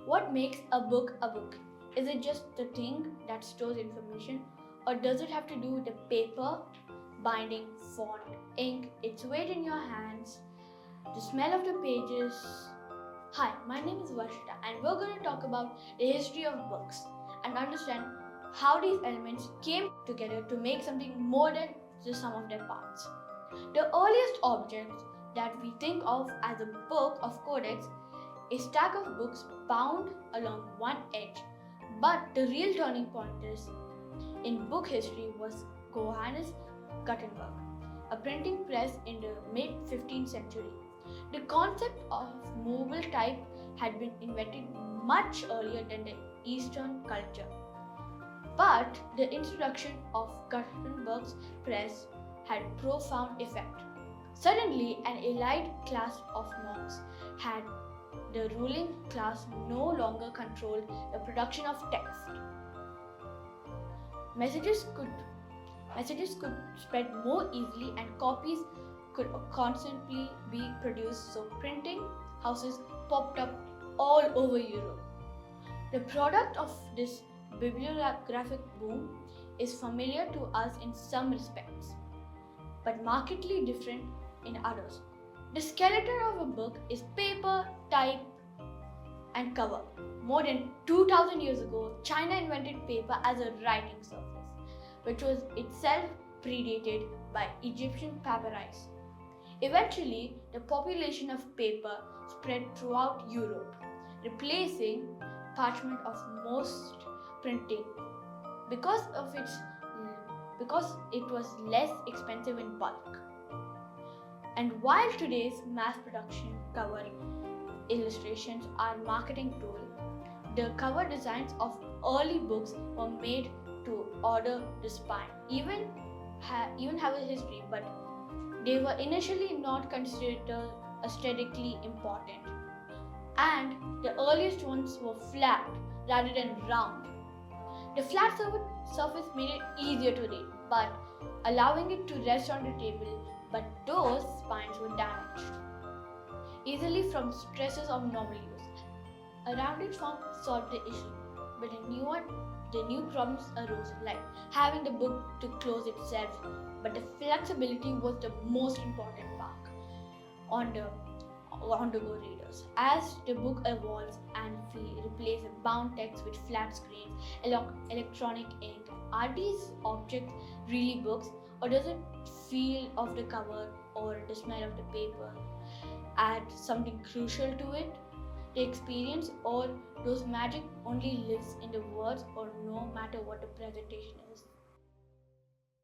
What makes a book a book? Is it just the thing that stores information, or does it have to do with the paper, binding, font, ink, its weight in your hands, the smell of the pages? Hi, my name is Varshita, and we're going to talk about the history of books and understand how these elements came together to make something more than the sum of their parts. The earliest objects that we think of as a book of codex, a stack of books bound along one edge. But the real turning point in book history was Johannes Gutenberg, a printing press in the mid 15th century. The concept of movable type had been invented much earlier than the Eastern culture. But the introduction of Gutenberg's press had profound effect. Suddenly, an elite class of monks had the ruling class no longer controlled the production of text. Messages could spread more easily and copies could constantly be produced, so printing houses popped up all over Europe. The product of this bibliographic boom is familiar to us in some respects, but markedly different in others. The skeleton of a book is paper, type, and cover. More than 2000 years ago, China invented paper as a writing surface, which was itself predated by Egyptian papyrus. Eventually, the population of paper spread throughout Europe, replacing parchment of most printing because it was less expensive in bulk. And while today's mass production cover illustrations are marketing tool, the cover designs of early books were made to order the spine, even have a history, but they were initially not considered aesthetically important. And the earliest ones were flat rather than round. The flat surface made it easier to read, but allowing it to rest on the table, but those spines were damaged easily from stresses of normal use. A rounded form solved the issue, but the new problems arose, like having the book to close itself. But the flexibility was the most important part on the go readers. As the book evolves and we replace bound text with flat screens, electronic ink, are these objects really books, or does it feel of the cover or the smell of the paper add something crucial to it? The experience or those magic only lives in the words or no matter what the presentation is.